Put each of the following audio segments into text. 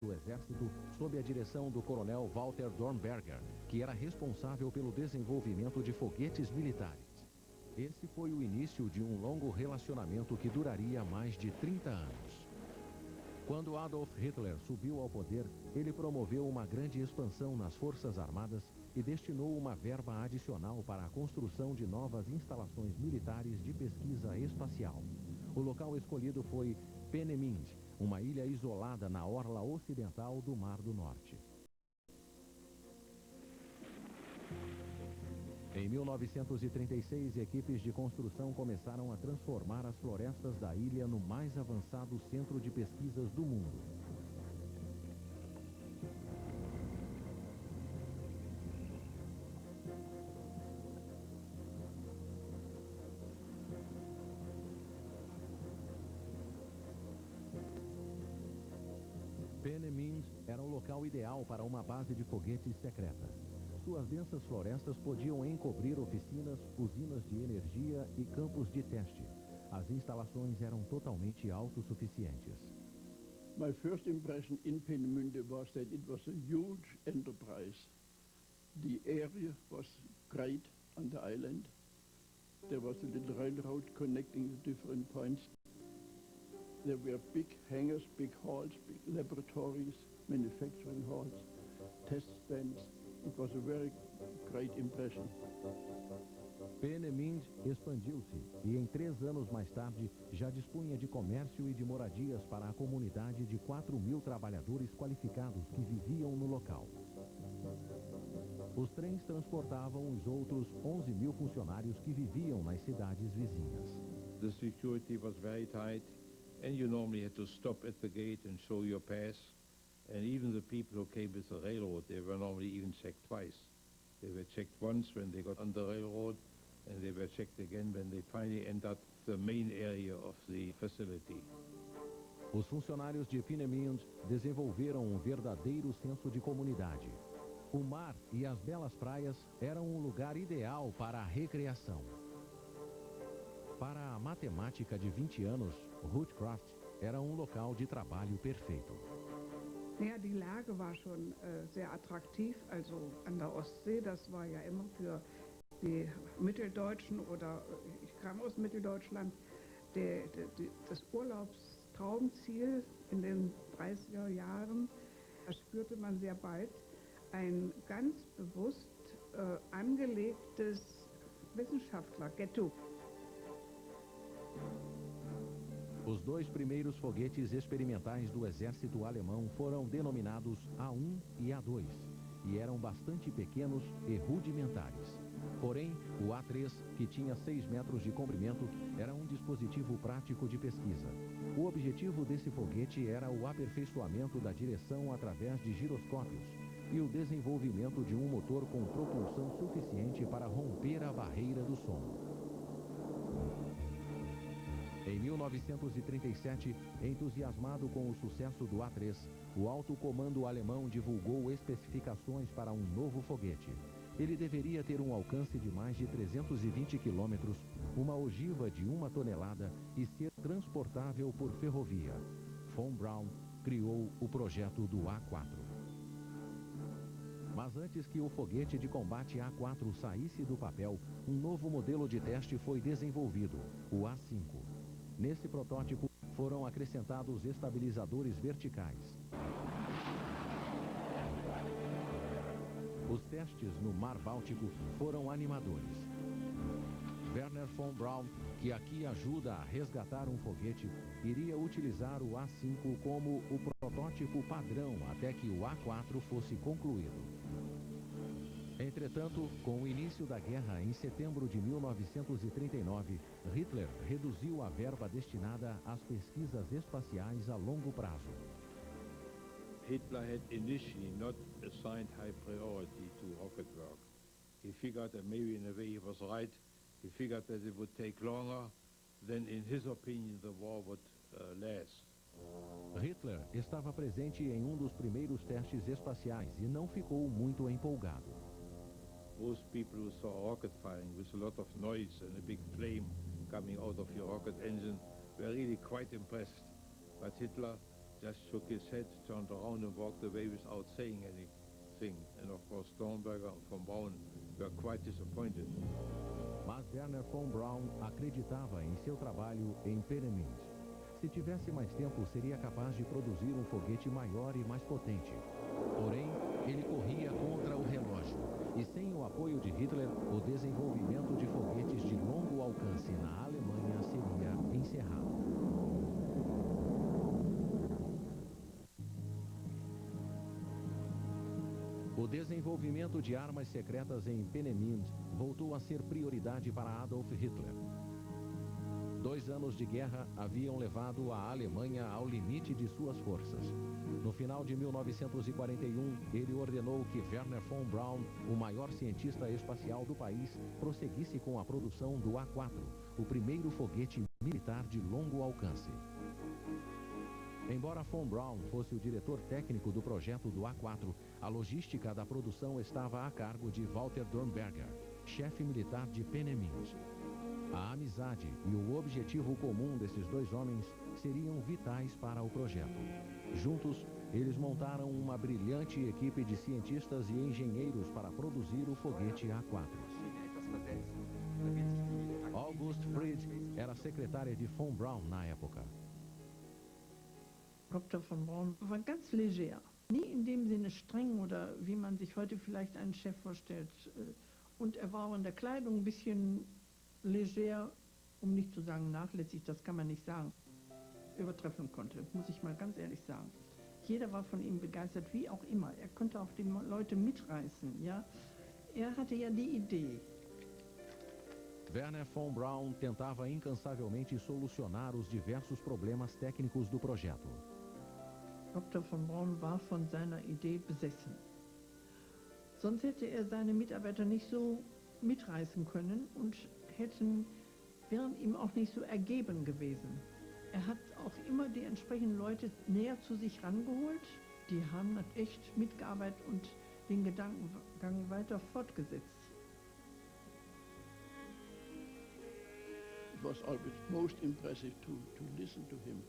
do exército sob a direção do coronel Walter Dornberger, que era responsável pelo desenvolvimento de foguetes militares. Esse foi o início de um longo relacionamento que duraria mais de 30 anos. Quando Adolf Hitler subiu ao poder, ele promoveu uma grande expansão nas Forças Armadas e destinou uma verba adicional para a construção de novas instalações militares de pesquisa espacial. O local escolhido foi Peenemünde, uma ilha isolada na orla ocidental do Mar do Norte. Em 1936, equipes de construção começaram a transformar as florestas da ilha no mais avançado centro de pesquisas do mundo. Peenemünde era o local ideal para uma base de foguetes secreta. Suas densas florestas podiam encobrir oficinas, usinas de energia e campos de teste. As instalações eram totalmente autossuficientes. My first impression in Peenemünde was that it was a huge enterprise. The area was great on the island. There was a little railroad connecting the different points. There were big hangars, big halls, big laboratories, manufacturing halls, test stands. It was a very great impression. Peenemünde expandiu-se e em 3 anos mais tarde já dispunha de comércio e de moradias para a comunidade de 4.000 trabalhadores qualificados que viviam no local. Os trens transportavam os outros 11.000 funcionários que viviam nas cidades vizinhas. The security was very tight and you normally had to stop at the gate and show your pass. And even the people who came with the railroad, they were normally even checked twice. They were checked once when they got on the railroad, and they were checked again when they finally entered the main area of the facility. Os funcionários de Peenemünde desenvolveram um verdadeiro senso de comunidade. O mar e as belas praias eram um lugar ideal para a recreação. Para a matemática de 20 anos, Ruthcroft era um local de trabalho perfeito. Ja, die Lage war schon sehr attraktiv, also an der Ostsee, das war ja immer für die Mitteldeutschen oder ich kam aus Mitteldeutschland, das Urlaubstraumziel in den 30er Jahren. Da spürte man sehr bald ein ganz bewusst angelegtes Wissenschaftler-Ghetto. Os 2 primeiros foguetes experimentais do exército alemão foram denominados A1 e A2 e eram bastante pequenos e rudimentares. Porém, o A3, que tinha 6 metros de comprimento, era um dispositivo prático de pesquisa. O objetivo desse foguete era o aperfeiçoamento da direção através de giroscópios e o desenvolvimento de um motor com propulsão suficiente para romper a barreira do som. Em 1937, entusiasmado com o sucesso do A3, o alto comando alemão divulgou especificações para um novo foguete. Ele deveria ter um alcance de mais de 320 quilômetros, uma ogiva de 1 tonelada e ser transportável por ferrovia. Von Braun criou o projeto do A4. Mas antes que o foguete de combate A4 saísse do papel, um novo modelo de teste foi desenvolvido, o A5. Nesse protótipo, foram acrescentados estabilizadores verticais. Os testes no Mar Báltico foram animadores. Wernher von Braun, que aqui ajuda a resgatar um foguete, iria utilizar o A5 como o protótipo padrão até que o A4 fosse concluído. Entretanto, com o início da guerra em setembro de 1939, Hitler reduziu a verba destinada às pesquisas espaciais a longo prazo. Hitler had initially not assigned high priority to rocket work. He figured that maybe in a way he was right. He figured that it would take longer than, in his opinion, the war would last. Hitler estava presente em um dos primeiros testes espaciais e não ficou muito empolgado. Most people who saw rocket firing with a lot of noise and a big flame coming out of your rocket engine were really quite impressed. But Hitler just shook his head, turned around and walked away without saying anything. And of course Dornberger and von Braun were quite disappointed. Mas Wernher von Braun acreditava em seu trabalho em Peenemünde. Se tivesse mais tempo, seria capaz de produzir um foguete maior e mais potente. Porém, ele corria contra o relógio. E sem o apoio de Hitler, o desenvolvimento de foguetes de longo alcance na Alemanha seria encerrado. O desenvolvimento de armas secretas em Peenemünde voltou a ser prioridade para Adolf Hitler. 2 anos de guerra haviam levado a Alemanha ao limite de suas forças. No final de 1941, ele ordenou que Wernher von Braun, o maior cientista espacial do país, prosseguisse com a produção do A4, o primeiro foguete militar de longo alcance. Embora von Braun fosse o diretor técnico do projeto do A4, a logística da produção estava a cargo de Walter Dornberger, chefe militar de Peenemünde. A amizade e o objetivo comum desses 2 homens seriam vitais para o projeto. Juntos, eles montaram uma brilhante equipe de cientistas e engenheiros para produzir o foguete A4. August Fried era secretária de von Braun na época. Dr. von Braun war ganz leger. Nie in dem Sinne streng oder wie man sich heute vielleicht einen Chef vorstellt. Und er war auch in der Kleidung ein bisschen leger, um nicht zu sagen nachlässig, das kann man nicht sagen, übertreffen konnte, muss ich mal ganz ehrlich sagen. Jeder war von ihm begeistert, wie auch immer. Er konnte auch die Leute mitreißen, ja. Er hatte ja die Idee. Wernher von Braun tentava incansavelmente solucionar os diversos problemas técnicos do projeto. Dr. von Braun war von seiner Idee besessen. Sonst hätte er seine Mitarbeiter nicht so mitreißen können und wären ihm auch nicht so ergeben gewesen. Er hat auch immer die entsprechenden Leute näher zu sich rangeholt. Die haben echt mitgearbeitet und den Gedankengang weiter fortgesetzt. It was always most impressive to listen to him.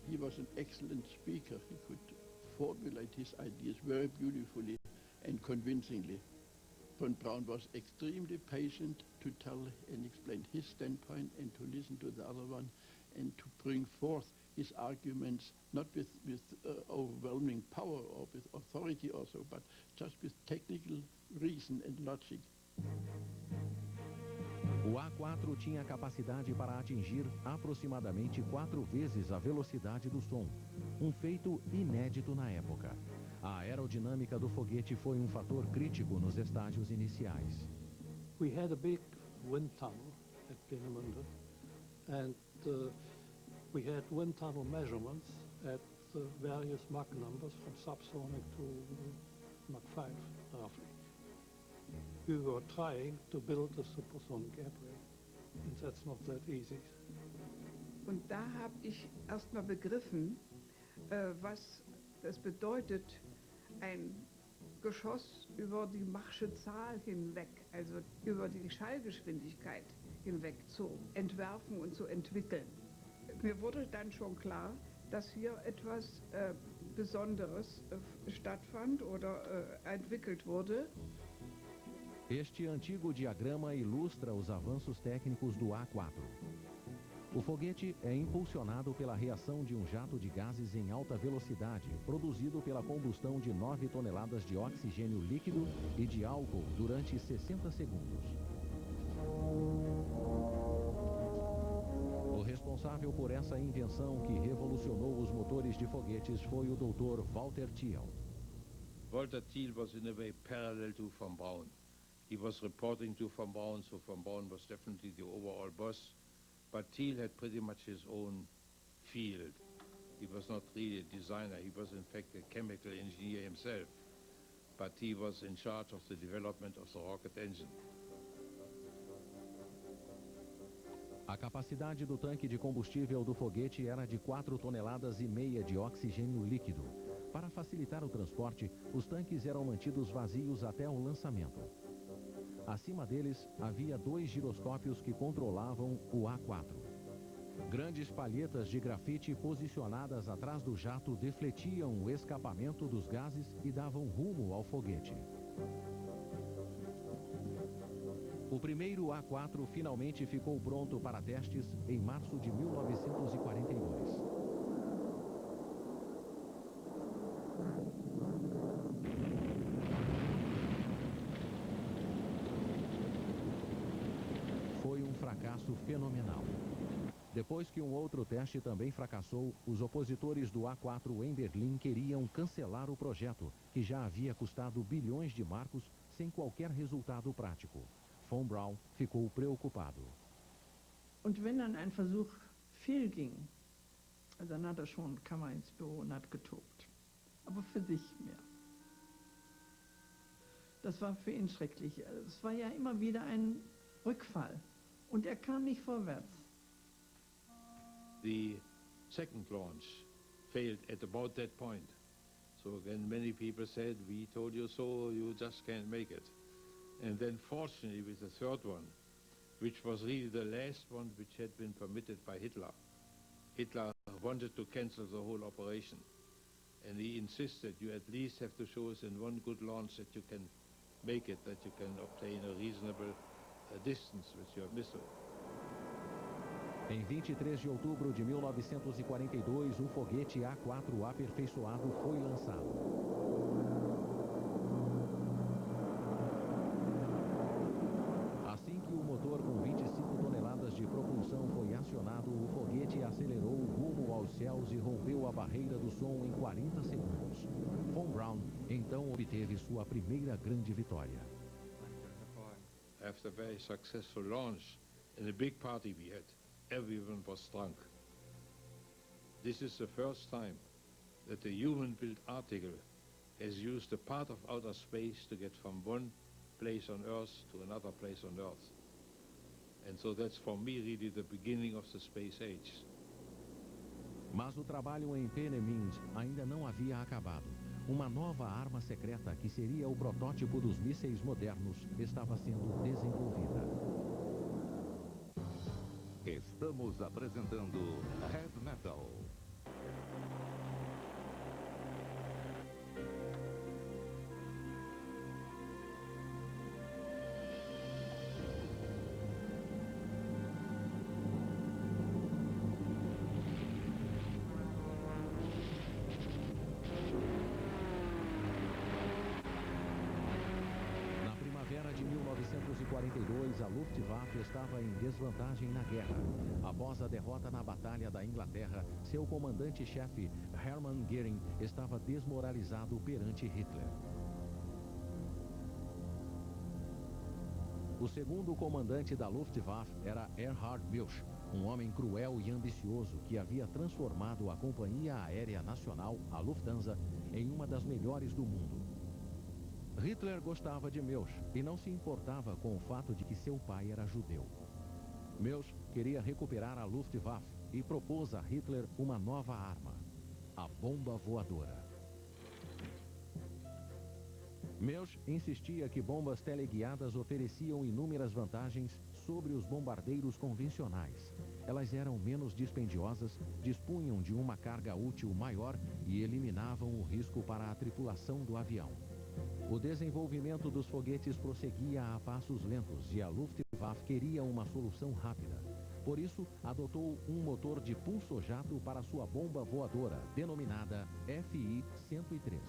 He was an excellent speaker. He could formulate his ideas very beautifully and convincingly. Von Braun was extremely patient to tell and explain his standpoint and to listen to the other one and to bring forth his arguments, not with overwhelming power or with authority also, but just with technical reason and logic. O A4 tinha capacidade para atingir aproximadamente 4 vezes a velocidade do som, um feito inédito na época. A aerodinâmica do foguete foi um fator crítico nos estágios iniciais. We had a big wind tunnel at Peenemünde, and we had wind tunnel measurements at various Mach numbers from subsonic to Mach 5, roughly. We were trying to build a supersonic airplane, and that's not that easy. Und da habe ich erstmal begriffen, was es bedeutet, ein Geschoss über die Machsche Zahl hinweg, also über die Schallgeschwindigkeit hinweg zu entwerfen und zu entwickeln. Mir wurde dann schon klar, dass hier etwas Besonderes stattfand oder entwickelt wurde. Este antigo diagrama ilustra os avanços técnicos do A4. O foguete é impulsionado pela reação de um jato de gases em alta velocidade, produzido pela combustão de 9 toneladas de oxigênio líquido e de álcool durante 60 segundos. O responsável por essa invenção que revolucionou os motores de foguetes foi o Dr. Walter Thiel. Walter Thiel was in a way parallel to von Braun. He was reporting to von Braun, so von Braun was definitely the overall boss. But Thiel had pretty much his own field. He was not really a designer. He was in fact a chemical engineer himself. But he was in charge of the development of the rocket engine. A capacidade do tanque de combustível do foguete era de 4,5 toneladas de oxigênio líquido. Para facilitar o transporte, os tanques eram mantidos vazios até o lançamento. Acima deles, havia 2 giroscópios que controlavam o A4. Grandes palhetas de grafite posicionadas atrás do jato defletiam o escapamento dos gases e davam rumo ao foguete. O primeiro A4 finalmente ficou pronto para testes em março de 1942. Foi um fracasso fenomenal. Depois que um outro teste também fracassou, os opositores do A4 em Berlim queriam cancelar o projeto, que já havia custado bilhões de marcos sem qualquer resultado prático. Von Braun ficou preocupado. Und wenn dann ein Versuch fehlging, dann hat er schon, kam er ins Büro und hat getobt. Aber für sich mehr. Das war für ihn schrecklich. Es war ja immer wieder ein Rückfall. Und er kam nicht vorwärts. The second launch failed at about that point. So again, many people said, we told you so, you just can't make it. And then fortunately with the third one, which was really the last one which had been permitted by Hitler. Hitler wanted to cancel the whole operation. And he insisted you at least have to show us in one good launch that you can make it, that you can obtain a reasonable distance with your missile. Em 23 de outubro de 1942, um foguete A4 aperfeiçoado foi lançado. Assim que o motor com 25 toneladas de propulsão foi acionado, o foguete acelerou rumo aos céus e rompeu a barreira do som em 40 segundos. Von Braun então obteve sua primeira grande vitória. After a very successful launch and a big party we had, everyone was drunk. This is the first time that a human-built article has used a part of outer space to get from one place on Earth to another place on Earth. And so that's for me really the beginning of the space age. Mas o trabalho em Peenemünde ainda não havia acabado. Uma nova arma secreta, que seria o protótipo dos mísseis modernos, estava sendo desenvolvida. Estamos apresentando Heavy Metal. De 1942, a Luftwaffe estava em desvantagem na guerra. Após a derrota na Batalha da Inglaterra, seu comandante-chefe, Hermann Göring, estava desmoralizado perante Hitler. O segundo comandante da Luftwaffe era Erhard Milch, um homem cruel e ambicioso que havia transformado a Companhia Aérea Nacional, a Lufthansa, em uma das melhores do mundo. Hitler gostava de Milch e não se importava com o fato de que seu pai era judeu. Milch queria recuperar a Luftwaffe e propôs a Hitler uma nova arma, a bomba voadora. Milch insistia que bombas teleguiadas ofereciam inúmeras vantagens sobre os bombardeiros convencionais. Elas eram menos dispendiosas, dispunham de uma carga útil maior e eliminavam o risco para a tripulação do avião. O desenvolvimento dos foguetes prosseguia a passos lentos e a Luftwaffe queria uma solução rápida. Por isso, adotou um motor de pulso-jato para sua bomba voadora, denominada FI-103.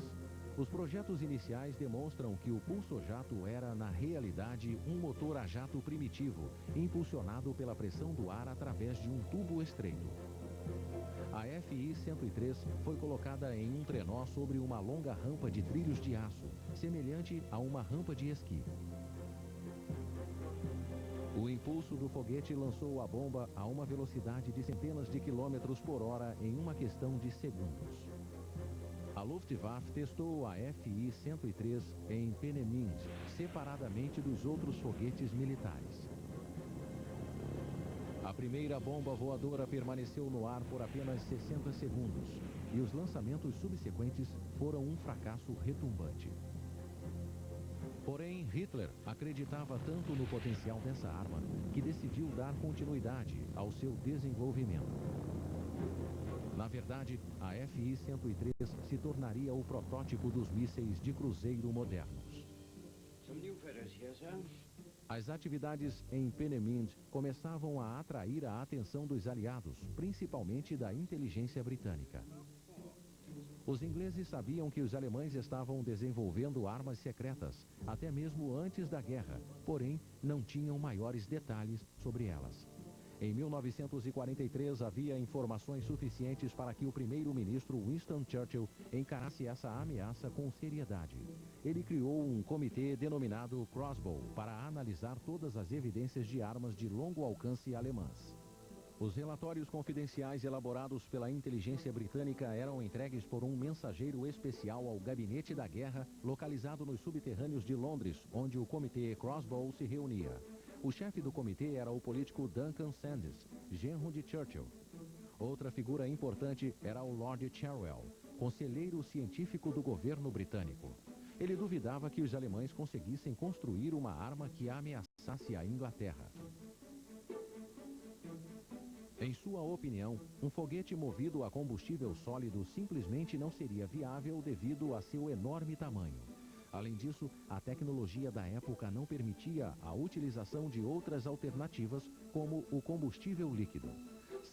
Os projetos iniciais demonstram que o pulso-jato era, na realidade, um motor a jato primitivo, impulsionado pela pressão do ar através de um tubo estreito. A FI-103 foi colocada em um trenó sobre uma longa rampa de trilhos de aço, semelhante a uma rampa de esqui. O impulso do foguete lançou a bomba a uma velocidade de centenas de quilômetros por hora em uma questão de segundos. A Luftwaffe testou a FI-103 em Peenemünde, separadamente dos outros foguetes militares. A primeira bomba voadora permaneceu no ar por apenas 60 segundos e os lançamentos subsequentes foram um fracasso retumbante. Porém, Hitler acreditava tanto no potencial dessa arma que decidiu dar continuidade ao seu desenvolvimento. Na verdade, a FI-103 se tornaria o protótipo dos mísseis de cruzeiro modernos. As atividades em Peenemünde começavam a atrair a atenção dos aliados, principalmente da inteligência britânica. Os ingleses sabiam que os alemães estavam desenvolvendo armas secretas, até mesmo antes da guerra, porém não tinham maiores detalhes sobre elas. Em 1943, havia informações suficientes para que o primeiro-ministro Winston Churchill encarasse essa ameaça com seriedade. Ele criou um comitê denominado Crossbow para analisar todas as evidências de armas de longo alcance alemãs. Os relatórios confidenciais elaborados pela inteligência britânica eram entregues por um mensageiro especial ao Gabinete da Guerra, localizado nos subterrâneos de Londres, onde o comitê Crossbow se reunia. O chefe do comitê era o político Duncan Sandys, genro de Churchill. Outra figura importante era o Lord Cherwell, conselheiro científico do governo britânico. Ele duvidava que os alemães conseguissem construir uma arma que ameaçasse a Inglaterra. Em sua opinião, um foguete movido a combustível sólido simplesmente não seria viável devido a seu enorme tamanho. Além disso, a tecnologia da época não permitia a utilização de outras alternativas, como o combustível líquido.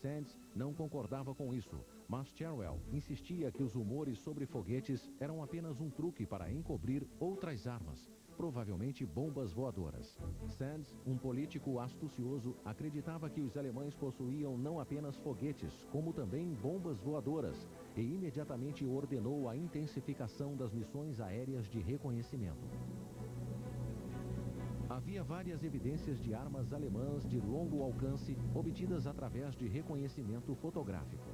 Sands não concordava com isso, mas Cherwell insistia que os rumores sobre foguetes eram apenas um truque para encobrir outras armas, provavelmente bombas voadoras. Sands, um político astucioso, acreditava que os alemães possuíam não apenas foguetes, como também bombas voadoras, e imediatamente ordenou a intensificação das missões aéreas de reconhecimento. Havia várias evidências de armas alemãs de longo alcance obtidas através de reconhecimento fotográfico.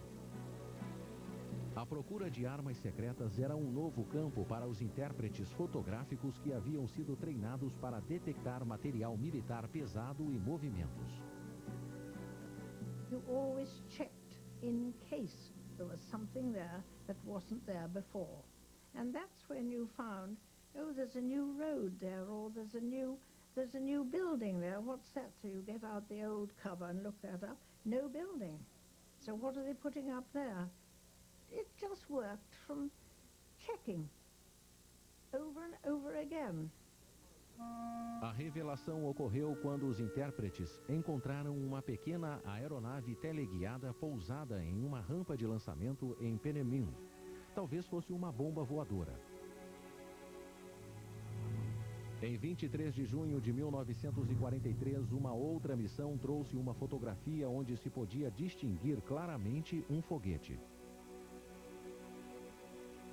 A procura de armas secretas era um novo campo para os intérpretes fotográficos que haviam sido treinados para detectar material militar pesado e movimentos. You always checked in case there was something there that wasn't there before. And that's when you found, oh, there's a new road there, or there's a new building there. What's that? So you get out the old cover and look that up. No building. So what are they putting up there? It just worked from checking over and over again. A revelação ocorreu quando os intérpretes encontraram uma pequena aeronave teleguiada pousada em uma rampa de lançamento em Peenemünde. Talvez fosse uma bomba voadora. Em 23 de junho de 1943, uma outra missão trouxe uma fotografia onde se podia distinguir claramente um foguete.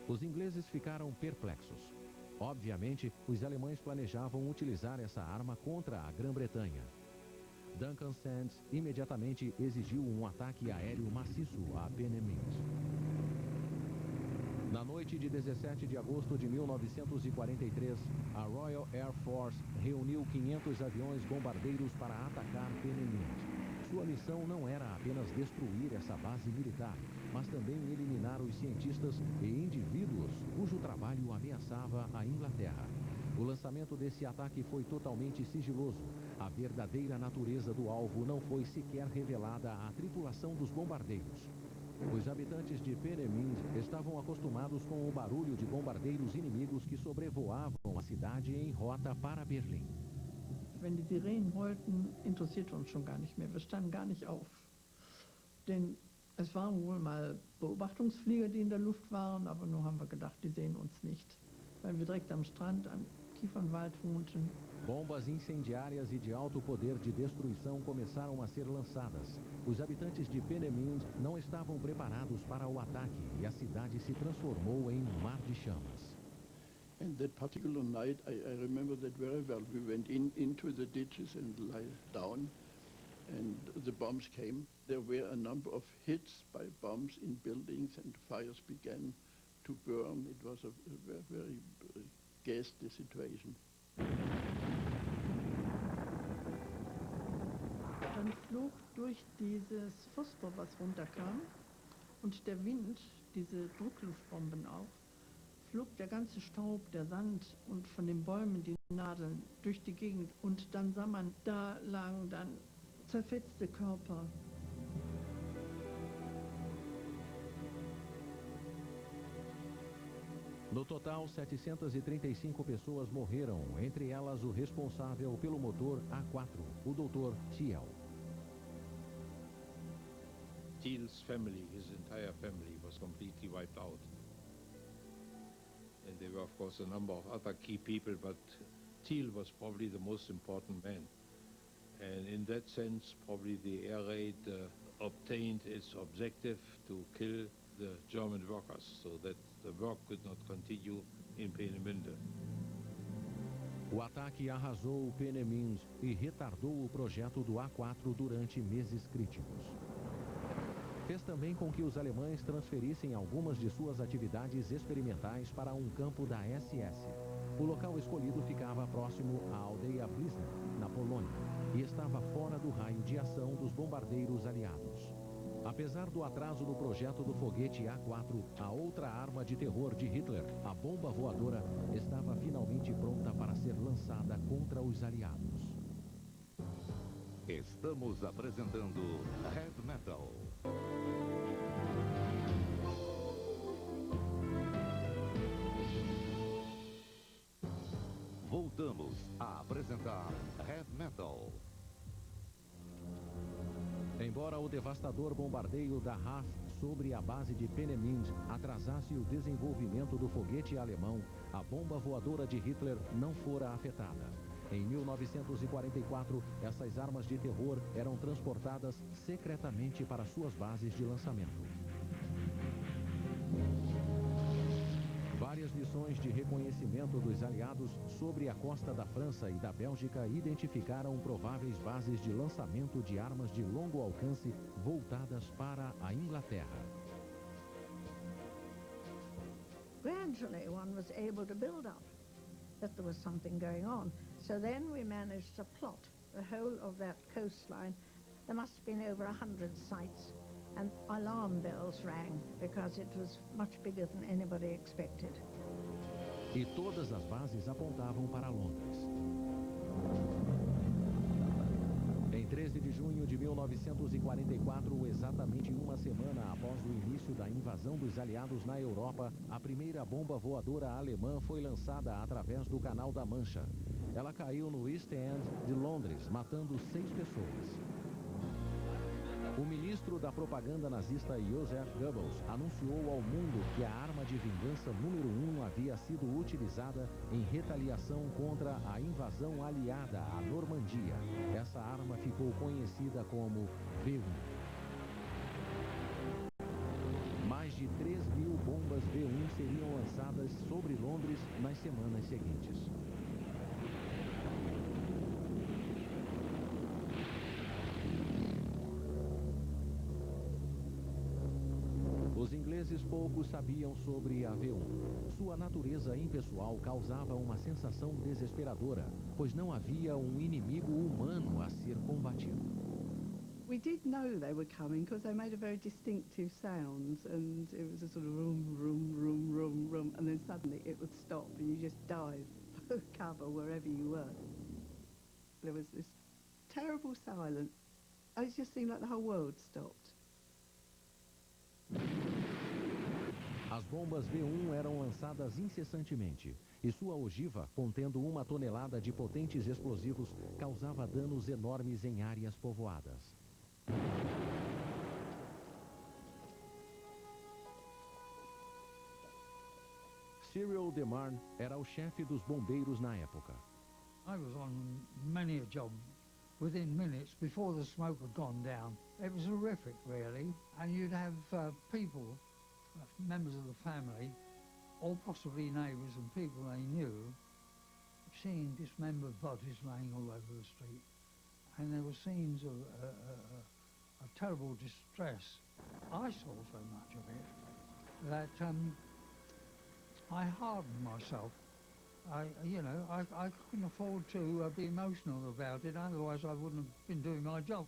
Os ingleses ficaram perplexos. Obviamente, os alemães planejavam utilizar essa arma contra a Grã-Bretanha. Duncan Sands imediatamente exigiu um ataque aéreo maciço a Peenemünde. Na noite de 17 de agosto de 1943, a Royal Air Force reuniu 500 aviões bombardeiros para atacar Peenemünde. Sua missão não era apenas destruir essa base militar, mas também eliminar os cientistas e indivíduos cujo trabalho ameaçava a Inglaterra. O lançamento desse ataque foi totalmente sigiloso. A verdadeira natureza do alvo não foi sequer revelada à tripulação dos bombardeiros. Os habitantes de Peenemünde estavam acostumados com o barulho de bombardeiros inimigos que sobrevoavam a cidade em rota para Berlim. Wenn die Sirenen wollten, interessiert uns schon gar nicht mehr. Wir standen gar nicht auf. Denn es waren wohl mal Beobachtungsflieger, die in der Luft waren, aber nur haben wir gedacht, die sehen uns nicht. Weil wir direkt am Strand, am Kiefernwald wohnten. Bombas incendiárias e de alto poder de destruição começaram a ser lançadas. Os habitantes de Peenemünde não estavam preparados para o ataque e a cidade se transformou em um mar de chamas. And that particular night, I remember that very well. We went into the ditches and lay down, and the bombs came. There were a number of hits by bombs in buildings, and fires began to burn. It was a very ghastly situation. Dann flog durch dieses Phosphor, was runterkam, und der Wind, diese Druckluftbomben auch, flog der ganze Staub, der Sand und von den Bäumen, die Nadeln durch die Gegend und dann sah man, da lagen dann zerfetzte Körper. No total, 735 pessoas morreram, entre elas o responsável pelo motor A4, o Dr. Thiel. Thiel's family, his entire family, was completely wiped out. And there were, of course, a number of other key people, but Thiel was probably the most important man. And in that sense, probably the air raid obtained its objective to kill the German workers, so that the work could not continue in Peenemünde. O ataque arrasou Peenemünde e retardou o projeto do A4 durante meses críticos. Fez também com que os alemães transferissem algumas de suas atividades experimentais para um campo da SS. O local escolhido ficava próximo à aldeia Blisna, na Polônia, e estava fora do raio de ação dos bombardeiros aliados. Apesar do atraso no projeto do foguete A4, a outra arma de terror de Hitler, a bomba voadora, estava finalmente pronta para ser lançada contra os aliados. Estamos apresentando Heavy Metal. Voltamos a apresentar Heavy Metal. Embora o devastador bombardeio da RAF sobre a base de Peenemünde atrasasse o desenvolvimento do foguete alemão, a bomba voadora de Hitler não fora afetada. Em 1944, essas armas de terror eram transportadas secretamente para suas bases de lançamento. Várias missões de reconhecimento dos aliados sobre a costa da França e da Bélgica identificaram prováveis bases de lançamento de armas de longo alcance voltadas para a Inglaterra. Gradually one was able to build up that there was something going on. So then we managed to plot the whole of that coastline. There must have been over 100 sites, and alarm bells rang because it was much bigger than anybody expected. E todas as bases apontavam para Londres. Em 13 de junho de 1944, exatamente uma semana após o início da invasão dos aliados na Europa, a primeira bomba voadora alemã foi lançada através do Canal da Mancha. Ela caiu no East End de Londres, matando 6 pessoas. O ministro da propaganda nazista Joseph Goebbels anunciou ao mundo que a arma de vingança número 1 havia sido utilizada em retaliação contra a invasão aliada à Normandia. Essa arma ficou conhecida como V1. Mais de 3.000 bombas V1 seriam lançadas sobre Londres nas semanas seguintes. Os ingleses pouco sabiam sobre a V1. Sua natureza impessoal causava uma sensação desesperadora, pois não havia um inimigo humano a ser combatido. We did know they were coming because they made a very distinctive sound, and it was a sort of room, room, room, room, room, and then suddenly it would stop and you just dive for cover wherever you were. There was this terrible silence. It just seemed like the whole world stopped. As bombas V1 eram lançadas incessantemente, e sua ogiva, contendo 1 tonelada de potentes explosivos, causava danos enormes em áreas povoadas. Cyril DeMarn era o chefe dos bombeiros na época. I was on many a job within minutes before the smoke had gone down. It was horrific, really, and you'd have people, members of the family, or possibly neighbours and people they knew, seeing dismembered bodies laying all over the street. And there were scenes of terrible distress. I saw so much of it that I hardened myself. I couldn't afford to be emotional about it, otherwise I wouldn't have been doing my job.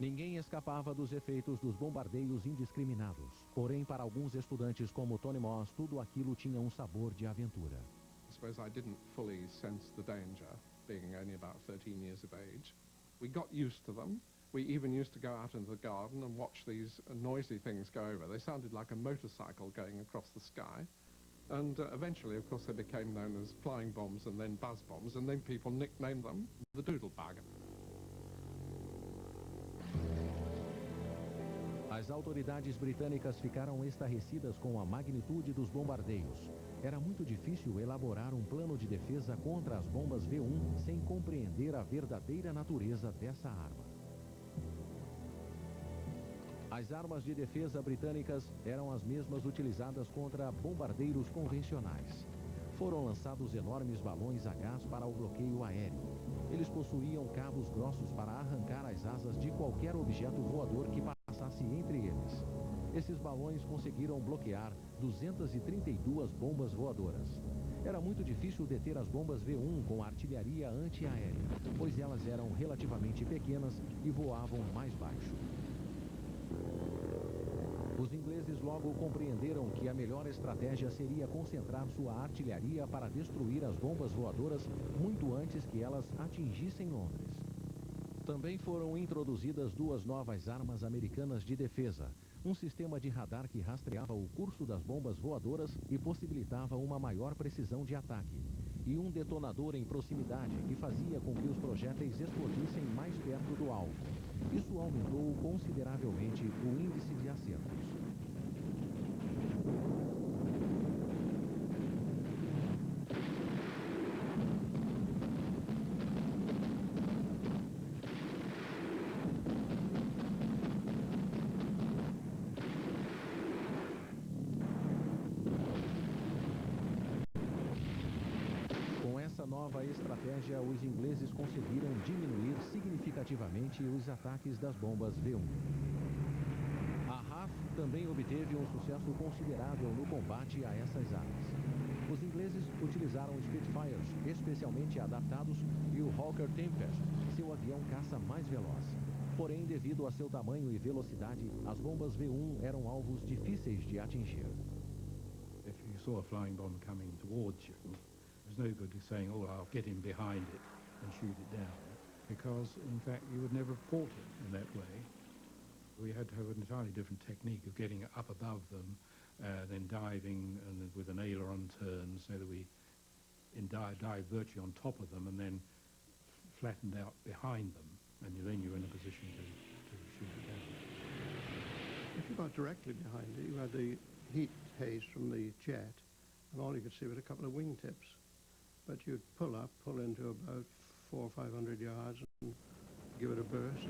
Ninguém escapava dos efeitos dos bombardeios indiscriminados. Porém, para alguns estudantes como Tony Moss, tudo aquilo tinha um sabor de aventura. I suppose I didn't fully sense the danger, being only about 13 years of age. We got used to them. We even used to go out into the garden and watch these noisy things go over. They sounded like a motorcycle going across the sky. And eventually, of course, they became known as flying bombs and then buzz bombs, and then people nicknamed them the Doodlebug. As autoridades britânicas ficaram estarrecidas com a magnitude dos bombardeios. Era muito difícil elaborar um plano de defesa contra as bombas V1 sem compreender a verdadeira natureza dessa arma. As armas de defesa britânicas eram as mesmas utilizadas contra bombardeiros convencionais. Foram lançados enormes balões a gás para o bloqueio aéreo. Eles possuíam cabos grossos para arrancar as asas de qualquer objeto voador que passasse entre eles. Esses balões conseguiram bloquear 232 bombas voadoras. Era muito difícil deter as bombas V1 com artilharia antiaérea, pois elas eram relativamente pequenas e voavam mais baixo. Os ingleses logo compreenderam que a melhor estratégia seria concentrar sua artilharia para destruir as bombas voadoras muito antes que elas atingissem Londres. Também foram introduzidas duas novas armas americanas de defesa, um sistema de radar que rastreava o curso das bombas voadoras e possibilitava uma maior precisão de ataque, e um detonador em proximidade que fazia com que os projéteis explodissem mais perto do alvo. Isso aumentou consideravelmente o índice de acertos. Nova estratégia, os ingleses conseguiram diminuir significativamente os ataques das bombas V1. A RAF também obteve um sucesso considerável no combate a essas armas. Os ingleses utilizaram Spitfires, especialmente adaptados, e o Hawker Tempest, seu avião caça mais veloz. Porém, devido a seu tamanho e velocidade, as bombas V1 eram alvos difíceis de atingir. If you saw a flying bomb coming towards you, there's no good saying, oh, I'll get in behind it and shoot it down, because, in fact, you would never have fought it in that way. We had to have an entirely different technique of getting up above them, then diving and with an aileron turn so that we dive virtually on top of them and then flattened out behind them, and then you're in a position to shoot it down. If you got directly behind it, you had the heat haze from the jet, and all you could see was a couple of wingtips. But you'd pull into about 400 or 500 yards and give it a burst.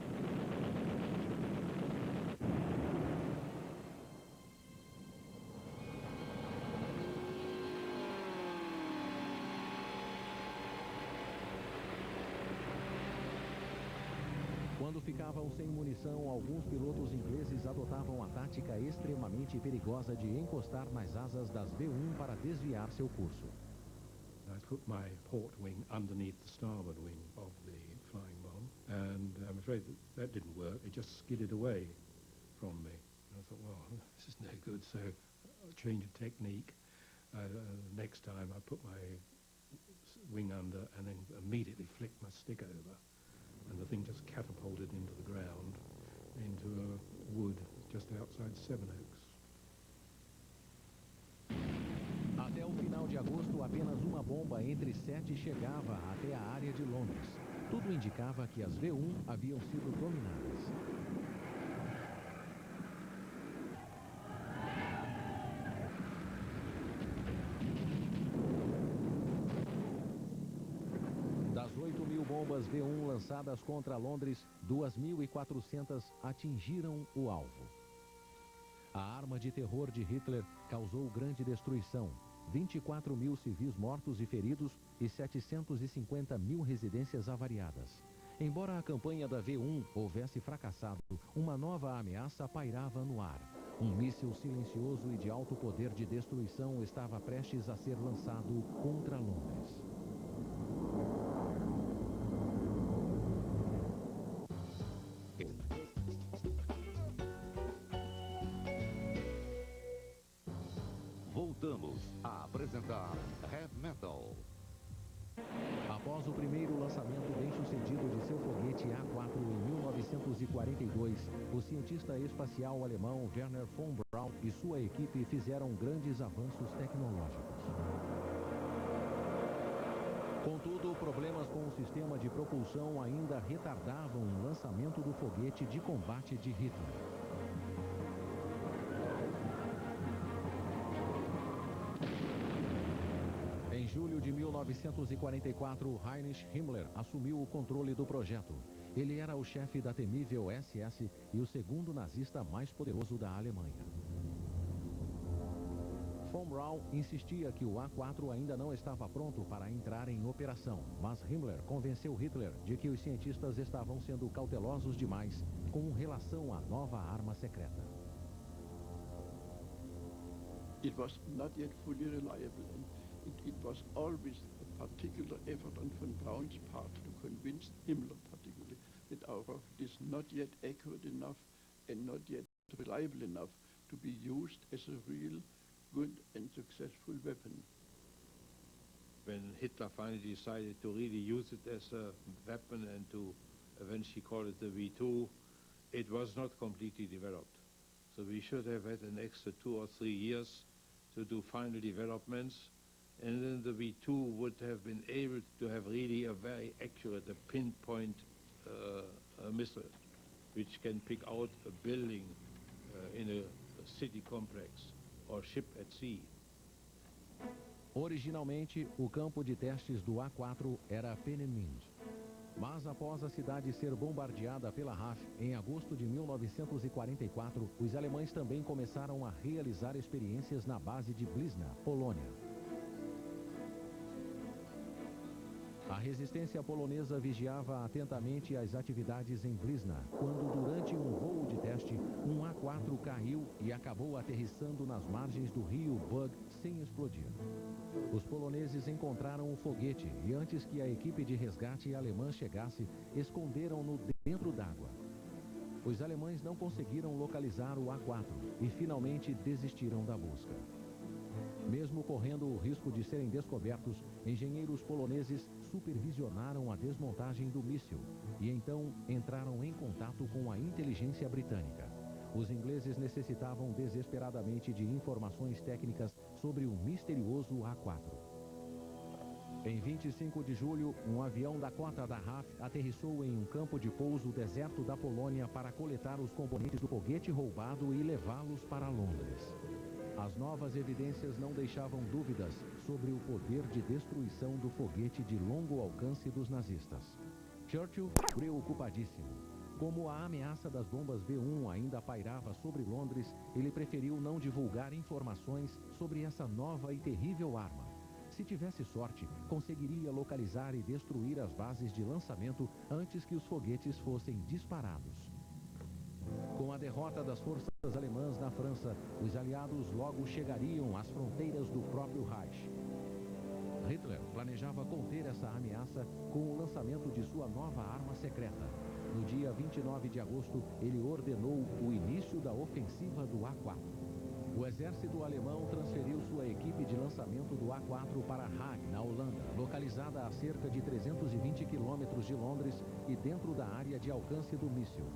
Quando ficavam sem munição, alguns pilotos ingleses adotavam a tática extremamente perigosa de encostar nas asas das V1 para desviar seu curso. I put my port wing underneath the starboard wing of the flying bomb, and I'm afraid that didn't work. It just skidded away from me. And I thought, well, this is no good, so I changed the technique. Next time I put my wing under and then immediately flicked my stick over, and the thing just catapulted into the ground, into a wood just outside Sevenoaks. Até o final de agosto, apenas uma bomba entre 7 chegava até a área de Londres. Tudo indicava que as V1 haviam sido dominadas. Das 8.000 bombas V1 lançadas contra Londres, 2.400 atingiram o alvo. A arma de terror de Hitler causou grande destruição, 24.000 civis mortos e feridos e 750.000 residências avariadas. Embora a campanha da V1 houvesse fracassado, uma nova ameaça pairava no ar. Um míssil silencioso e de alto poder de destruição estava prestes a ser lançado contra Londres. Voltamos a apresentar Heavy Metal. Após o primeiro lançamento bem-sucedido de seu foguete A4 em 1942, o cientista espacial alemão Wernher von Braun e sua equipe fizeram grandes avanços tecnológicos. Contudo, problemas com o sistema de propulsão ainda retardavam o lançamento do foguete de combate de Hitler. Em julho de 1944, Heinrich Himmler assumiu o controle do projeto. Ele era o chefe da temível SS e o segundo nazista mais poderoso da Alemanha. Von Braun insistia que o A4 ainda não estava pronto para entrar em operação, mas Himmler convenceu Hitler de que os cientistas estavam sendo cautelosos demais com relação à nova arma secreta. It was not yet fully reliable, and it was always a particular effort on von Braun's part to convince Himmler particularly that our rocket is not yet accurate enough and not yet reliable enough to be used as a real good and successful weapon. When Hitler finally decided to really use it as a weapon and to eventually call it the V2, it was not completely developed. So we should have had an extra 2 or 3 years to do final developments, and then the V2 would have been able to have really a very accurate, a pinpoint missile, which can pick out a building in a city complex or ship at sea. Originalmente, o campo de testes do A4 era Peenemünde. Mas após a cidade ser bombardeada pela RAF, em agosto de 1944, os alemães também começaram a realizar experiências na base de Blizna, Polônia. A resistência polonesa vigiava atentamente as atividades em Blizna, quando durante um voo de teste, um A4 caiu e acabou aterrissando nas margens do rio Bug sem explodir. Os poloneses encontraram o foguete e antes que a equipe de resgate alemã chegasse, esconderam-no dentro d'água. Os alemães não conseguiram localizar o A4 e finalmente desistiram da busca. Mesmo correndo o risco de serem descobertos, engenheiros poloneses supervisionaram a desmontagem do míssil e então entraram em contato com a inteligência britânica. Os ingleses necessitavam desesperadamente de informações técnicas sobre o misterioso A4. Em 25 de julho, um avião da cota da RAF aterrissou em um campo de pouso deserto da Polônia para coletar os componentes do foguete roubado e levá-los para Londres. As novas evidências não deixavam dúvidas sobre o poder de destruição do foguete de longo alcance dos nazistas. Churchill, preocupadíssimo. Como a ameaça das bombas B-1 ainda pairava sobre Londres, ele preferiu não divulgar informações sobre essa nova e terrível arma. Se tivesse sorte, conseguiria localizar e destruir as bases de lançamento antes que os foguetes fossem disparados. Com a derrota das forças alemãs na França, os aliados logo chegariam às fronteiras do próprio Reich. Hitler planejava conter essa ameaça com o lançamento de sua nova arma secreta. No dia 29 de agosto, ele ordenou o início da ofensiva do A4. O exército alemão transferiu sua equipe de lançamento do A4 para Haag, na Holanda, localizada a cerca de 320 quilômetros de Londres e dentro da área de alcance do míssil.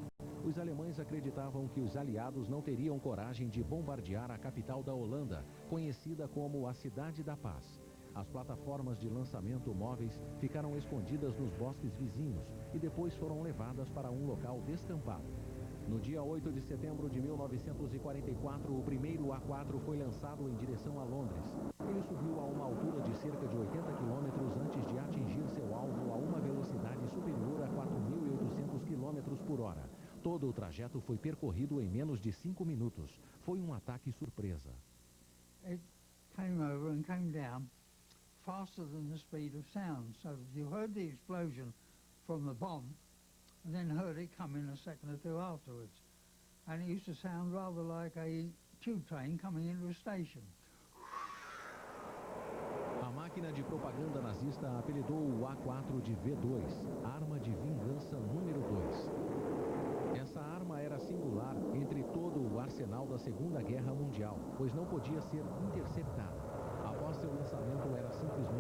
Os alemães acreditavam que os aliados não teriam coragem de bombardear a capital da Holanda, conhecida como a Cidade da Paz. As plataformas de lançamento móveis ficaram escondidas nos bosques vizinhos e depois foram levadas para um local descampado. No dia 8 de setembro de 1944, o primeiro A4 foi lançado em direção a Londres. Ele subiu a uma altura de cerca de 80 quilômetros antes de atingir seu alvo a uma velocidade superior a 4.800 quilômetros por hora. Todo o trajeto foi percorrido em menos de 5 minutos. Foi um ataque surpresa. It came over and came down faster than the speed of sound. So you heard the explosion from the bomb and then heard it come in a second or two afterwards. And it used to sound rather like a tube train coming into a station. A máquina de propaganda nazista apelidou o A4 de V2, arma de vingança número 2. Essa arma era singular entre todo o arsenal da Segunda Guerra Mundial, pois não podia ser interceptada. Após seu lançamento, era simplesmente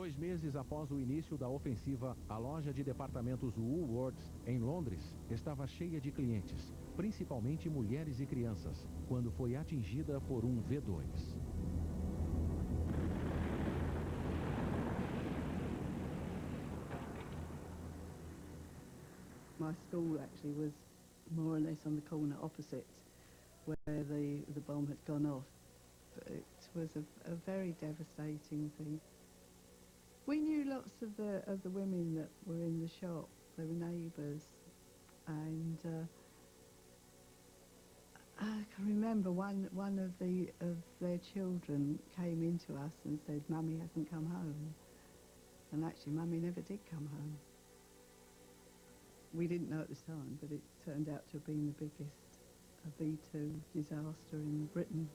2 meses após o início da ofensiva, a loja de departamentos Woolworths, em Londres, estava cheia de clientes, principalmente mulheres e crianças, quando foi atingida por um V2. My school actually was more or less on the corner opposite where the bomb had gone off. But it was a very devastating thing. We knew lots of the women that were in the shop. They were neighbours, and I can remember one of their children came into us and said, "Mummy hasn't come home," and actually, Mummy never did come home. We didn't know at the time, but it turned out to have been the biggest V2 disaster in Britain.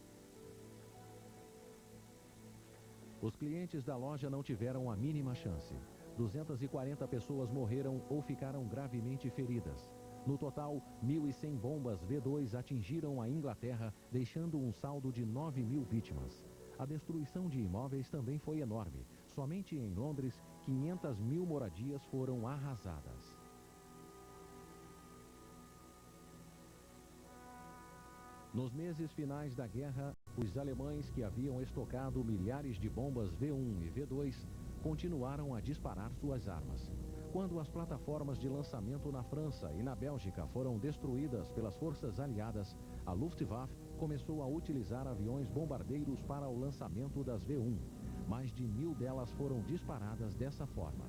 Os clientes da loja não tiveram a mínima chance. 240 pessoas morreram ou ficaram gravemente feridas. No total, 1.100 bombas V2 atingiram a Inglaterra, deixando um saldo de 9.000 vítimas. A destruição de imóveis também foi enorme. Somente em Londres, 500.000 moradias foram arrasadas. Nos meses finais da guerra, os alemães que haviam estocado milhares de bombas V1 e V2 continuaram a disparar suas armas. Quando as plataformas de lançamento na França e na Bélgica foram destruídas pelas forças aliadas, a Luftwaffe começou a utilizar aviões bombardeiros para o lançamento das V1. Mais de 1.000 delas foram disparadas dessa forma.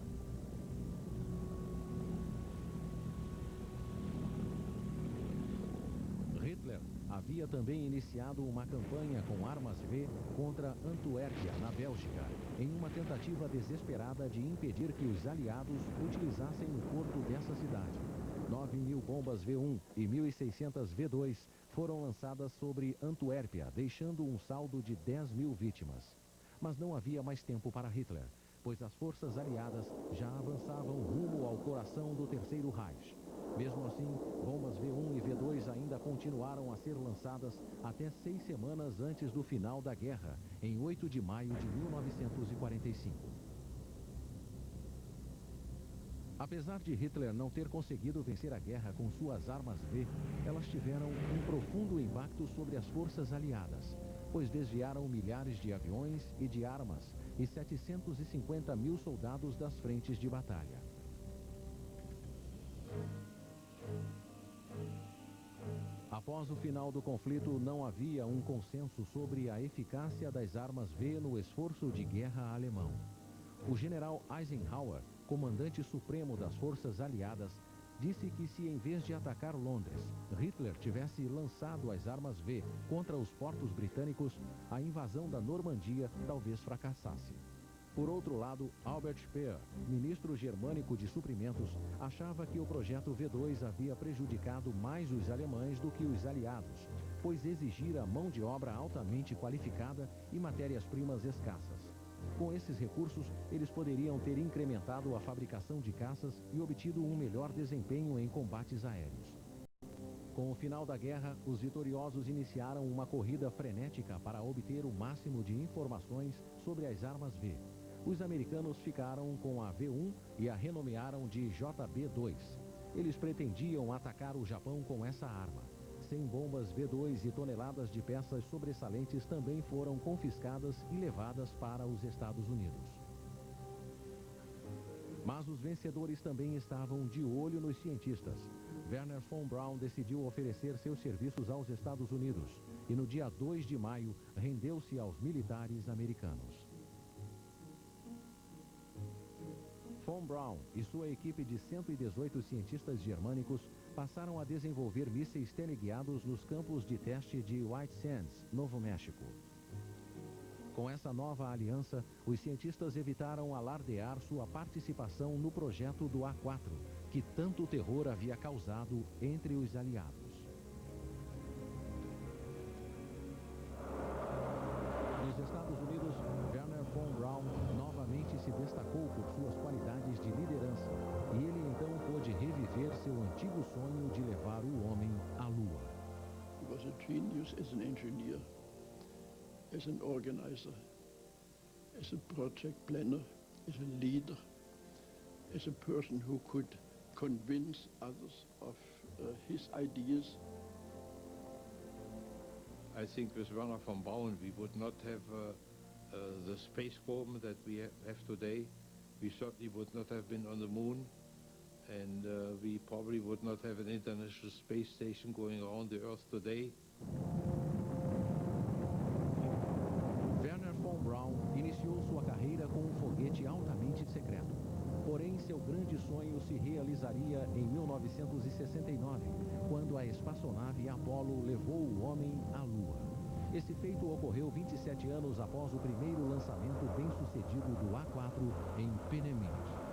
Hitler havia também iniciado uma campanha com armas V contra Antuérpia, na Bélgica, em uma tentativa desesperada de impedir que os aliados utilizassem o porto dessa cidade. 9.000 bombas V1 e 1.600 V2 foram lançadas sobre Antuérpia, deixando um saldo de 10.000 vítimas. Mas não havia mais tempo para Hitler, pois as forças aliadas já avançavam rumo ao coração do Terceiro Reich. Mesmo assim, bombas V1 e V2 ainda continuaram a ser lançadas até 6 semanas antes do final da guerra, em 8 de maio de 1945. Apesar de Hitler não ter conseguido vencer a guerra com suas armas V, elas tiveram um profundo impacto sobre as forças aliadas, pois desviaram milhares de aviões e de armas e 750.000 soldados das frentes de batalha. Após o final do conflito, não havia um consenso sobre a eficácia das armas V no esforço de guerra alemão. O general Eisenhower, comandante supremo das forças aliadas, disse que se em vez de atacar Londres, Hitler tivesse lançado as armas V contra os portos britânicos, a invasão da Normandia talvez fracassasse. Por outro lado, Albert Speer, ministro germânico de suprimentos, achava que o projeto V2 havia prejudicado mais os alemães do que os aliados, pois exigira mão de obra altamente qualificada e matérias-primas escassas. Com esses recursos, eles poderiam ter incrementado a fabricação de caças e obtido um melhor desempenho em combates aéreos. Com o final da guerra, os vitoriosos iniciaram uma corrida frenética para obter o máximo de informações sobre as armas V. Os americanos ficaram com a V1 e a renomearam de JB-2. Eles pretendiam atacar o Japão com essa arma. 100 bombas V2 e toneladas de peças sobressalentes também foram confiscadas e levadas para os Estados Unidos. Mas os vencedores também estavam de olho nos cientistas. Wernher von Braun decidiu oferecer seus serviços aos Estados Unidos e no dia 2 de maio rendeu-se aos militares americanos. Von Braun e sua equipe de 118 cientistas germânicos passaram a desenvolver mísseis teleguiados nos campos de teste de White Sands, Novo México. Com essa nova aliança, os cientistas evitaram alardear sua participação no projeto do A4, que tanto terror havia causado entre os aliados. Nos Estados Unidos, Wernher von Braun novamente se destacou por suas qualidades de liderança e ele então pôde reviver seu antigo sonho de levar o homem à Lua. He was a genius as an engineer, as an organizer, as a project planner, as a leader, as a person who could convince others of his ideas. I think with Werner von Braun we would not have the space program that we have today. We certainly would not have been on the moon, and we probably would not have an international space station going around the Earth today. Werner von Braun iniciou sua carreira com um foguete altamente secreto. Porém, seu grande sonho se realizaria em 1969, quando a espaçonave Apollo levou o homem à Lua. Esse feito ocorreu 27 anos após o primeiro lançamento bem-sucedido do A4 em Peenemünde.